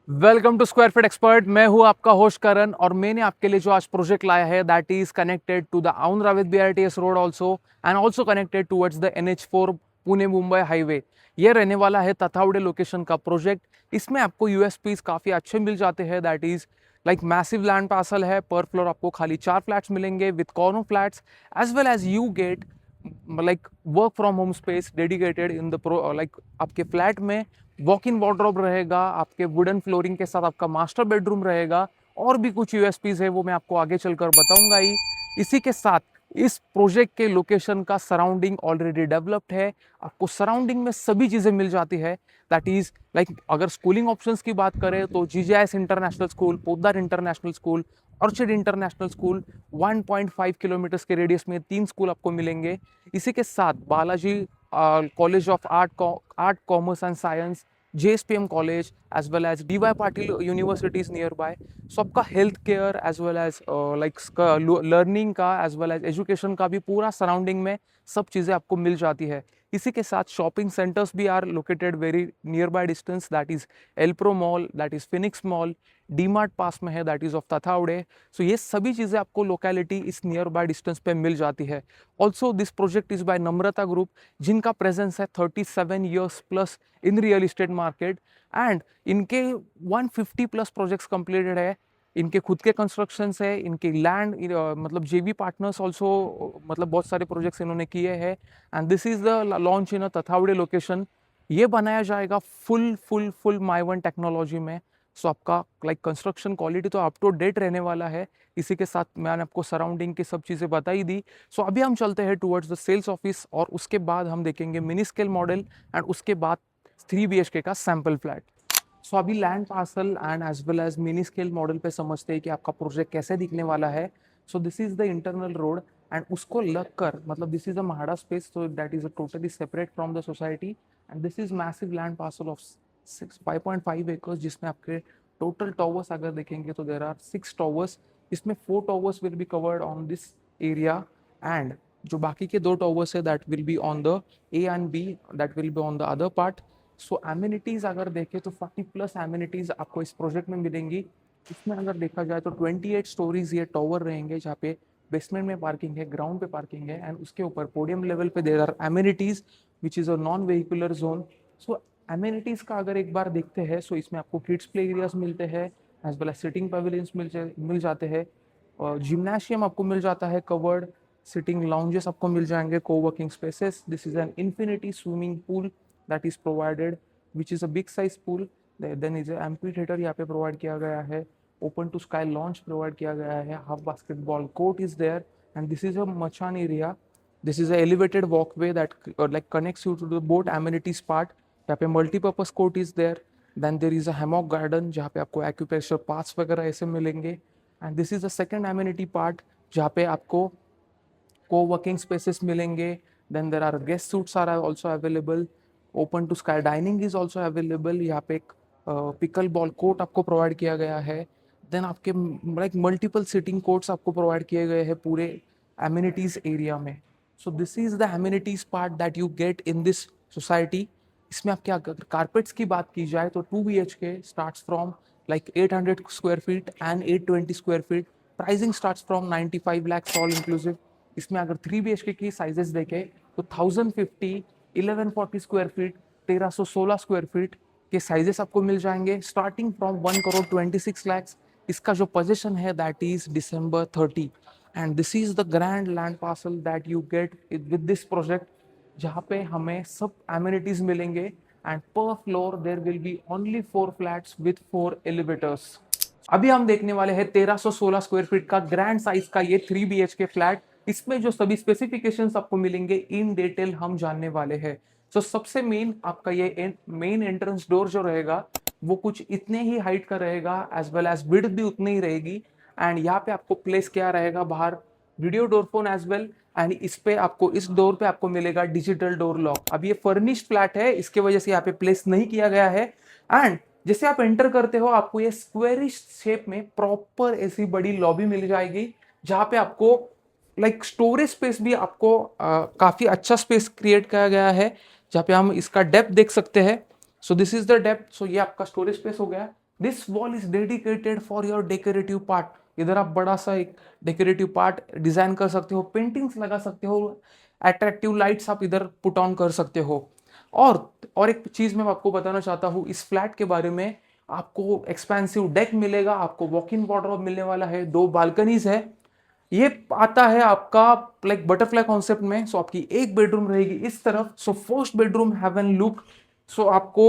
Welcome to square feet expert. मैं हूं आपका होस्ट करण और मैंने आपके लिए जो आज प्रोजेक्ट लाया है that is connected to the आउंद्रा with BRTS road also and also connected towards the NH4 Pune Mumbai highway. ये रहने वाला है तथावड़े लोकेशन का प्रोजेक्ट। इसमें आपको यूएसपीज काफ़ी अच्छे मिल जाते हैं। That is like massive land parcel है। पर फ्लोर आपको खाली 4 फ्लैट्स मिलेंगे with corner flats as well as you get like work from home space dedicated in the like आपके फ्लैट में वॉक इन वार्डरोब रहेगा, आपके वुडन फ्लोरिंग के साथ आपका मास्टर बेडरूम रहेगा और भी कुछ यूएसपीज है वो मैं आपको आगे चलकर बताऊंगा ही। इसी के साथ इस प्रोजेक्ट के लोकेशन का सराउंडिंग ऑलरेडी डेवलप्ड है। आपको सराउंडिंग में सभी चीज़ें मिल जाती है। दैट इज लाइक अगर स्कूलिंग ऑप्शंस की बात करें तो GGIS international school, Poddar international school, orchid international school, 1.5 kilometres के रेडियस में 3 स्कूल आपको मिलेंगे। इसी के साथ Balaji college of art commerce and science, JSPM college as well as DY Patil universities near by. So आपका health care as well as like learning का as well as education का भी पूरा सराउंडिंग में सब चीज़ें आपको मिल जाती है। इसी के साथ शॉपिंग सेंटर्स भी are located very near by distance. That is Elpro mall, that is Phoenix mall, DMart पास में है that is of Tathawade. So ये सभी चीज़ें आपको लोकेलिटी इस नियर बाय डिस्टेंस पे मिल जाती है। Also this project is by Namrata group जिनका प्रेजेंस है 37 years plus in real estate market and इनके 150 प्लस प्रोजेक्ट्स कंप्लीटेड है। इनके खुद के कंस्ट्रक्शंस है, इनके लैंड मतलब जेवी पार्टनर्स ऑल्सो मतलब बहुत सारे प्रोजेक्ट्स इन्होंने किए हैं and this is the launch in a Tathawade location. ये बनाया जाएगा full full full my technology में। सो आपका लाइक कंस्ट्रक्शन क्वालिटी तो अप टू डेट रहने वाला है। इसी के साथ मैंने आपको सराउंडिंग की सब चीज़ें बताई दी। सो अभी हम चलते हैं टुवर्ड्स द सेल्स ऑफिस और उसके बाद हम देखेंगे मिनी स्केल मॉडल एंड उसके बाद 3 BHK का सैंपल फ्लैट। सो अभी land parcel and as well as mini scale model पे समझते हैं कि आपका प्रोजेक्ट कैसे दिखने वाला है। So this is the internal road and उसको लग कर मतलब this is a MHADA space, so that is a totally separate from the society and this is massive land parcel of 5.5 acres जिसमें आपके टोटल टॉवर्स अगर देखेंगे तो देर आर 6 टॉवर्स। इसमें 4 towers will be covered on this area and जो बाकी के 2 towers है that will be on the A and B, that will be on the other part. So amenities अगर देखें तो 40 प्लस एमिनिटीज आपको इस प्रोजेक्ट में मिलेंगी। इसमें अगर देखा जाए तो 28 स्टोरीज ये टॉवर रहेंगे जहाँ पे बेसमेंट में पार्किंग है, ग्राउंड पे पार्किंग है एंड उसके ऊपर पोडियम लेवल पे there are amenities which is a non vehicular zone. So amenities का अगर एक बार देखते हैं सो इसमें आपको किड्स प्ले एरियाज मिलते हैं as well as sitting pavilions मिल जाते हैं। जिम्नाशियम आपको मिल जाता है कवर्ड, सिटिंग लाउंजेस आपको मिल जाएंगे, coworking spaces. This is an infinity swimming pool that is provided which is a big size pool. Then is a amphitheater यहाँ पे प्रोवाइड किया गया है, open to sky launch provide किया गया है, half basketball court is there and this is a मचान area. This is a elevated walkway that like connects you to the boat amenities part. यहाँ पे multipurpose court is there. Then there is a hammock garden जहाँ पे आपको acupressure पास वगैरह ऐसे मिलेंगे and this is a second amenity part जहाँ पे आपको co-working spaces मिलेंगे। then there are guest suites are also available, open to sky dining is also available। यहाँ पे एक पिकल बॉल कोर्ट आपको प्रोवाइड किया गया है। देन आपके लाइक मल्टीपल सिटिंग कोर्ट्स आपको प्रोवाइड किए गए हैं पूरे एमिनिटीज एरिया में। सो this is the amenities part that you get in this society. इसमें आपके अगर कारपेट्स की बात की जाए तो 2 BHK starts from like 800 square feet and 820 square feet. Pricing starts from 95 lakhs all inclusive. इसमें अगर 3 BHK की साइजेस देखें तो 1050, 1140 स्क्वायर फीट, 1316 स्क्वायर फीट के साइजेस आपको मिल जाएंगे स्टार्टिंग फ्रॉम 1 करोड़ 26 lakhs। इसका जो पोजीशन है that is December 30 and this is the grand land parcel that you get with this project जहाँ पे हमें सब एमिनिटीज मिलेंगे एंड पर floor there will be only 4 flats with 4 elevators. अभी हम देखने वाले हैं 1316 स्क्वायर फीट का ग्रैंड साइज का ये 3 BHK फ्लैट। इसमें जो सभी स्पेसिफिकेशंस आपको मिलेंगे इन डिटेल हम जानने वाले हैं। तो सबसे मेन आपका ये मेन एंट्रेंस डोर जो रहेगा वो कुछ इतने ही हाइट का रहेगा एज वेल एज विड्थ भी उतनी ही रहेगी एंड यहाँ पे आपको प्लेस क्या रहेगा बाहर video door phone as well and इस पे आपको इस डोर पे आपको मिलेगा डिजिटल डोर लॉक। अब ये फर्निश्ड फ्लैट है इसके वजह से यहाँ पे प्लेस नहीं किया गया है एंड जैसे आप एंटर करते हो आपको ये स्क्वेरिश शेप में प्रॉपर ऐसी बड़ी लॉबी मिल जाएगी जहां पे आपको लाइक स्टोरेज स्पेस भी आपको काफी अच्छा स्पेस क्रिएट किया गया है जहाँ पे हम इसका डेप्थ देख सकते हैं। So this is the depth. So ये आपका स्टोरेज स्पेस हो गया this wall is dedicated for your decorative part. इधर आप बड़ा सा एक डेकोरेटिव पार्ट डिजाइन कर सकते हो, पेंटिंग्स लगा सकते हो, अट्रैक्टिव लाइट्स आप इधर पुट ऑन कर सकते हो. और एक चीज मैं आपको बताना चाहता हूँ इस फ्लैट के बारे में. आपको एक्सपेंसिव डेक मिलेगा, आपको वॉक इन वार्डरोब मिलने वाला है, 2 बालकनीज है. ये आता है आपका लाइक बटरफ्लाई कॉन्सेप्ट में. सो आपकी एक बेडरूम रहेगी इस तरफ. So first bedroom have an look. So आपको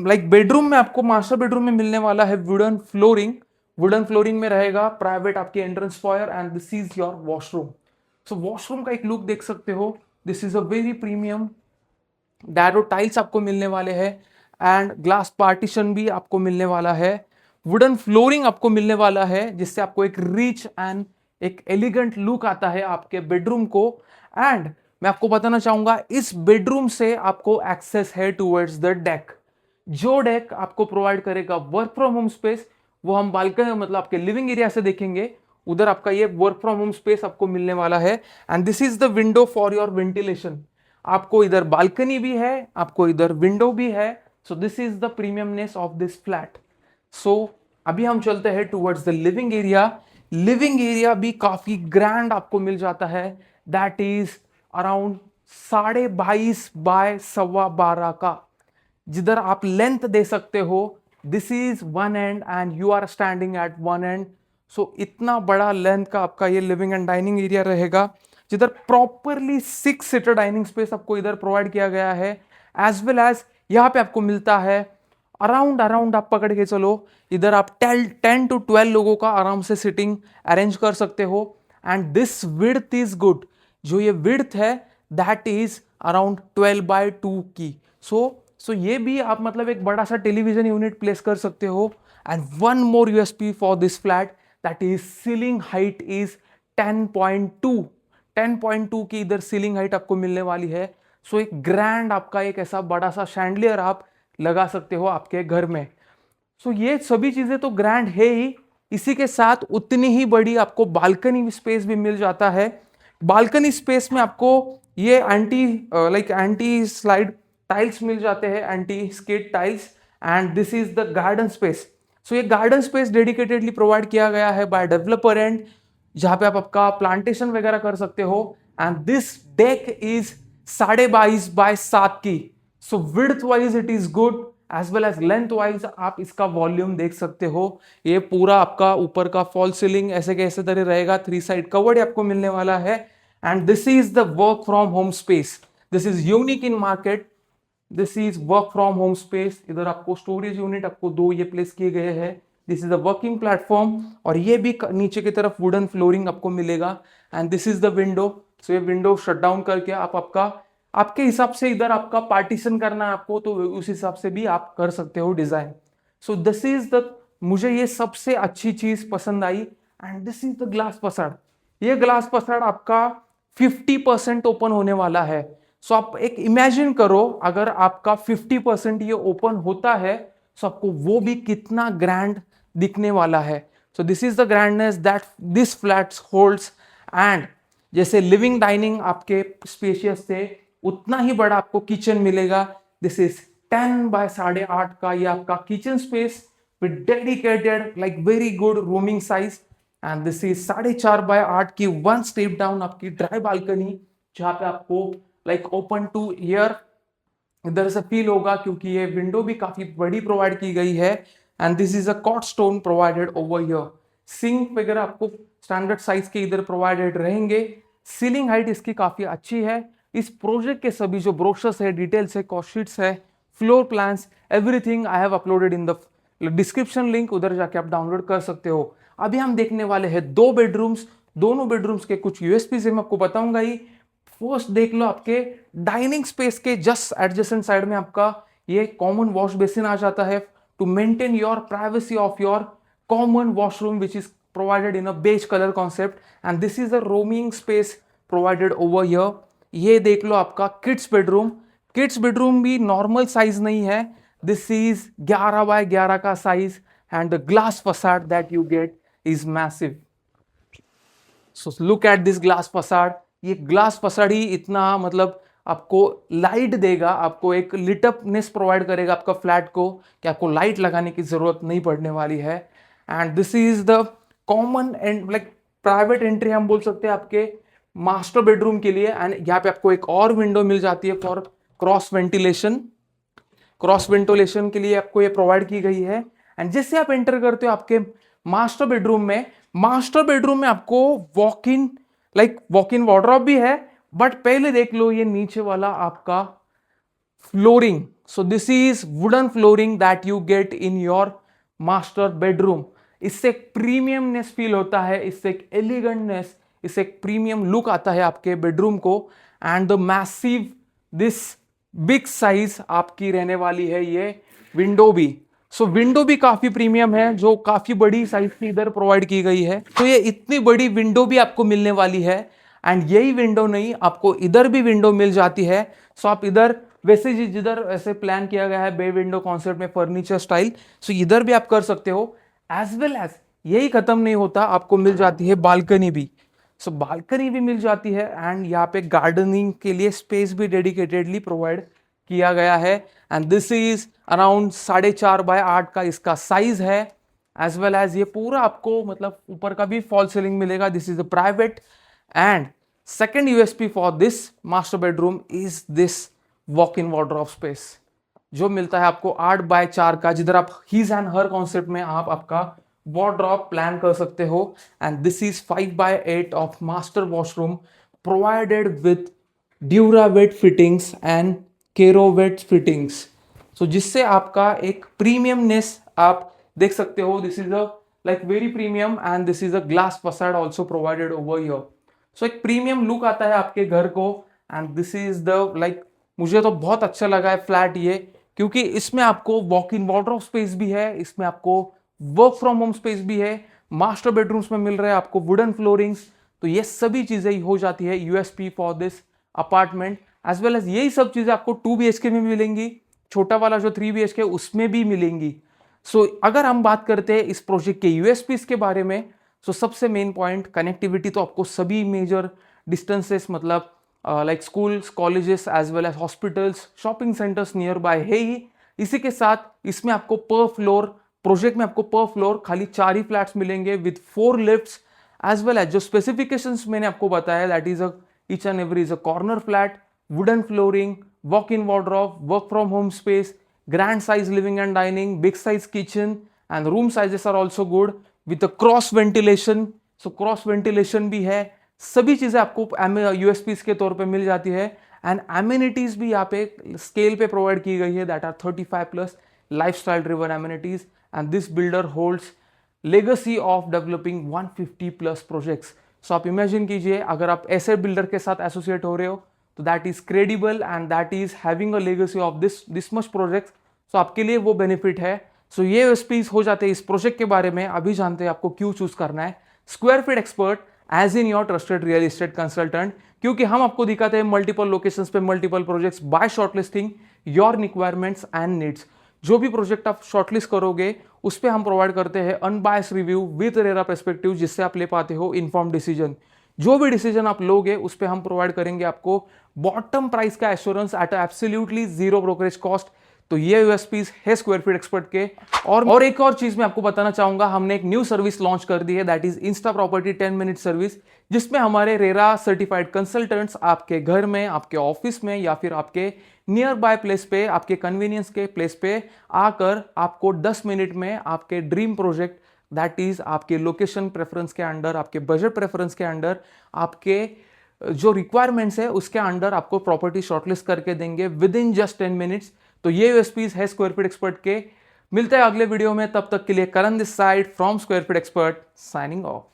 लाइक बेडरूम में आपको मास्टर बेडरूम में मिलने वाला है वुडन फ्लोरिंग. वुडन फ्लोरिंग में रहेगा प्राइवेट आपकी entrance foyer and this is your washroom. So washroom का एक लुक देख सकते हो. This is a very premium डैरो टाइल्स आपको मिलने वाले हैं एंड ग्लास पार्टीशन भी आपको मिलने वाला है. वुडन फ्लोरिंग आपको मिलने वाला है जिससे आपको एक रिच एंड एक एलिगेंट लुक आता है आपके बेडरूम को. एंड मैं आपको बताना चाहूंगा इस बेडरूम से आपको एक्सेस है टुवर्ड्स द डेक. जो डेक आपको प्रोवाइड करेगा वर्क फ्रॉम होम स्पेस, वो हम बालकनी मतलब आपके लिविंग एरिया से देखेंगे. उधर आपका ये वर्क फ्रॉम होम स्पेस आपको मिलने वाला है. And this is the window for your ventilation. आपको इधर बालकनी भी है, आपको इधर विंडो भी है. So this is the premiumness of this flat. So अभी हम चलते हैं towards the living area. Living area भी काफी ग्रैंड आपको मिल जाता है. दैट इज अराउंड 22.5 बाय 12.25 का, जिधर आप लेंथ दे सकते हो. This is one end and you are standing at one end. So इतना बड़ा लेंथ का आपका ये लिविंग एंड डाइनिंग एरिया रहेगा, जिधर प्रॉपरली 6 सीटर डाइनिंग स्पेस आपको इधर प्रोवाइड किया गया है. एज वेल एज यहाँ पे आपको मिलता है अराउंड अराउंड आप पकड़ के चलो, इधर आप 10 to 12 लोगों का आराम से सिटिंग अरेंज कर सकते हो. And this width is good. जो ये विड्थ है दैट इज अराउंड 12/2 की. सो ये भी आप मतलब एक बड़ा सा टेलीविजन यूनिट प्लेस कर सकते हो. And one more USP for this flat, that is ceiling height is 10.2. 10.2 की इधर सीलिंग हाइट आपको मिलने वाली है. सो एक ग्रैंड आपका एक ऐसा बड़ा सा शैंडलियर आप लगा सकते हो आपके घर में. सो ये सभी चीजें तो ग्रैंड है ही, इसी के साथ उतनी ही बड़ी आपको बालकनी स्पेस भी मिल जाता है. बालकनी स्पेस में आपको ये एंटी स्लाइड टाइल्स मिल जाते हैं, anti skid tiles. And this is the garden space. So ये गार्डन स्पेस डेडिकेटेडली प्रोवाइड किया गया है बाय डेवलपर एंड, जहां पे आप आपका प्लांटेशन वगैरह कर सकते हो. And this deck is 22.5 by 7 की. So width wise it is good as well as length wise आप इसका वॉल्यूम देख सकते हो. ये पूरा आपका ऊपर का फॉल सीलिंग ऐसे कैसे तरह रहेगा, 3 साइड कवर्ड आपको मिलने वाला है. And this is the work from home space. This is unique in market. This is work from home space. इधर आपको स्टोरेज यूनिट आपको 2 ये प्लेस किए गए हैं. This is the working platform और ये भी नीचे की तरफ वुडन फ्लोरिंग आपको मिलेगा. And this is the window. So ये विंडो शट डाउन करके आप आपका आपके हिसाब से इधर आपका पार्टीशन करना है आपको, तो उस हिसाब से भी आप कर सकते हो design. So this is the मुझे ये सबसे अच्छी चीज पसंद आई. And this is the glass facade. ये ग्लास फसाड आपका 50% ओपन होने वाला है. सो आप एक इमेजिन करो अगर आपका 50% ये ओपन होता है, सो आपको वो भी कितना ग्रैंड दिखने वाला है. So this is the grandness that this flats holds. And जैसे लिविंग डाइनिंग आपके स्पेशियस थे, उतना ही बड़ा आपको किचन मिलेगा. दिस इज 10 बाय 8.5 का ये आपका kitchen space with dedicated like very good rooming size. And this is 4.5 by 8 की 1 स्टेप डाउन आपकी ड्राई बालकनी, जहां पे आपको लाइक ओपन टू एयर इधर से फील होगा, क्योंकि ये विंडो भी काफी बड़ी प्रोवाइड की गई है. And this is a Kota stone provided over here. Sink वगैरह आपको स्टैंडर्ड साइज के इधर प्रोवाइडेड रहेंगे. सीलिंग हाइट इसकी काफी अच्छी है. इस प्रोजेक्ट के सभी जो ब्रोशर्स है, डिटेल्स है, कॉस्ट शीट्स है, floor plans, everything I have uploaded in the description link. उधर जाके आप डाउनलोड कर सकते हो. अभी हम देखने वाले हैं 2 बेडरूम्स. दोनों बेडरूम्स के कुछ यूएसपी से मैं आपको बताऊंगा ही. फर्स्ट देख लो, आपके डाइनिंग स्पेस के जस्ट एडजेसेंट साइड में आपका ये कॉमन वॉश बेसिन आ जाता है to maintain your privacy of your common washroom which is provided in a beige color concept. And this is a roaming space provided over here. ये देख लो आपका kids bedroom. Kids bedroom भी normal size नहीं है. This is 11 bye 11 का size and the glass facade that you get is massive. So look at this glass facade. ये glass facade ही इतना मतलब आपको लाइट देगा, आपको एक लिटअपनेस प्रोवाइड करेगा आपका फ्लैट को, कि आपको लाइट लगाने की जरूरत नहीं पड़ने वाली है। And this is the common and like private entry हम बोल सकते हैं आपके मास्टर बेडरूम के लिए। एंड यहाँ पे आपको एक और विंडो मिल जाती है for cross ventilation. Cross ventilation के लिए आपको ये प्रोवाइड की गई है। एंड जैसे आप एंटर करते हो आपके मास्टर बेडरूम में आपको वॉक इन वार्डरोब भी है। बट पहले देख लो ये नीचे वाला आपका flooring. So this is wooden flooring that you get in your master bedroom. इससे एक प्रीमियमनेस फील होता है, इससे एक एलिगेंटनेस, इससे एक प्रीमियम लुक आता है आपके बेडरूम को। And the massive this big size आपकी रहने वाली है ये विंडो भी। सो विंडो भी काफी प्रीमियम है, जो काफी बड़ी साइज की इधर प्रोवाइड की गई है। तो ये इतनी बड़ी विंडो भी आपको मिलने वाली है। एंड यही विंडो नहीं, आपको इधर भी विंडो मिल जाती है। सो आप इधर वैसे जिधर ऐसे प्लान किया गया है बे विंडो कॉन्सेप्ट में फर्नीचर स्टाइल, सो इधर भी आप कर सकते हो। एज वेल एज यही खत्म नहीं होता, आपको मिल जाती है बालकनी भी। सो बालकनी भी मिल जाती है। एंड यहाँ पे गार्डनिंग के लिए स्पेस भी डेडिकेटेडली प्रोवाइड किया गया है। And this is around 4.5x8 का इसका साइज है। एज वेल एज ये पूरा आपको मतलब ऊपर का भी फॉल सीलिंग मिलेगा। This is a private. And second USP for this master bedroom is this walk in wardrobe space, जो मिलता है आपको 8x4 का, जिधर आप हिज एंड हर कॉन्सेप्ट में आप आपका वार्डरोब प्लान कर सकते हो। And this is 5x8 of master washroom provided with Duravit fittings and Kerovit fittings. So जिससे आपका एक प्रीमियमनेस आप देख सकते हो। This is a like very premium and this is a glass facade also provided over here. So एक premium look आता है आपके घर को। And this is the like मुझे तो बहुत अच्छा लगा है फ्लैट ये, क्योंकि इसमें आपको वॉक इन वार्डरोब स्पेस भी है, इसमें आपको वर्क फ्रॉम होम स्पेस भी है, मास्टर बेडरूम्स में मिल रहे हैं आपको वुडन फ्लोरिंग्स। तो ये सभी चीजें हो जाती है USP for this apartment. As well as यही सब चीजें आपको 2 BHK में मिलेंगी, छोटा वाला जो 3 BHK उसमें भी मिलेंगी। सो अगर हम बात करते हैं इस प्रोजेक्ट के यूएसपीस के बारे में, सो सबसे मेन पॉइंट कनेक्टिविटी। तो आपको सभी मेजर डिस्टेंसेस मतलब like schools, colleges as well as hospitals, shopping centres near by है ही। इसी के साथ इसमें आपको पर फ्लोर, प्रोजेक्ट में आपको पर फ्लोर खाली 4 ही फ्लैट्स मिलेंगे with 4 lifts. As well as जो स्पेसिफिकेशंस मैंने आपको बताया that is each and every is a corner flat, wooden flooring, walk in wardrobe, work from home space, grand size living and dining, big size kitchen, and room sizes are also good with a cross ventilation. So cross ventilation भी है। सभी चीजें आपको यूएसपीस के तौर पे मिल जाती है। एंड एमिनिटीज भी यहाँ पे स्केल पे प्रोवाइड की गई है that are 35+ lifestyle driven amenities. And this builder holds legacy of developing 150+ projects. So आप इमेजिन कीजिए अगर आप ऐसे बिल्डर के साथ एसोसिएट हो रहे हो, तो that is credible and that is having a legacy of this much project. So आपके लिए वो बेनिफिट है। सो ये यूएसपीज हो जाते हैं इस प्रोजेक्ट के बारे में। अभी जानते हैं आपको क्यों चूज करना है square feet expert as in your trusted real estate consultant, क्योंकि हम आपको दिखाते हैं मल्टीपल लोकेशंस पे multiple projects by shortlisting your requirements and needs. जो भी प्रोजेक्ट आप शॉर्टलिस्ट करोगे उस पर हम प्रोवाइड करते हैं unbiased review with RERA perspective, जिससे आप ले पाते हो इन्फॉर्म डिसीजन। जो भी डिसीजन आप लोगे उस पर हम प्रोवाइड करेंगे आपको बॉटम प्राइस का assurance at absolutely 0 brokerage cost. तो ये यूएसपीज है स्क्वायर फीट एक्सपर्ट के। और एक और चीज मैं आपको बताना चाहूंगा, हमने एक न्यू सर्विस लॉन्च कर दी है that is Insta property 10 minute service, जिसमें हमारे रेरा सर्टिफाइड कंसल्टेंट्स आपके घर में, आपके ऑफिस में या फिर आपके नियर बाय प्लेस पे, आपके कन्वीनियंस के प्लेस पे आकर आपको 10 मिनट में आपके ड्रीम प्रोजेक्ट दैट इज आपके लोकेशन प्रेफरेंस के अंडर, आपके बजट प्रेफरेंस के अंडर, आपके जो रिक्वायरमेंट्स है उसके अंडर आपको प्रॉपर्टी शॉर्टलिस्ट करके देंगे विद इन जस्ट 10 मिनट्स। तो ये यूएसपीज है स्क्वायर फीट एक्सपर्ट के। मिलते हैं अगले वीडियो में, तब तक के लिए Karan this side from square feet expert signing of.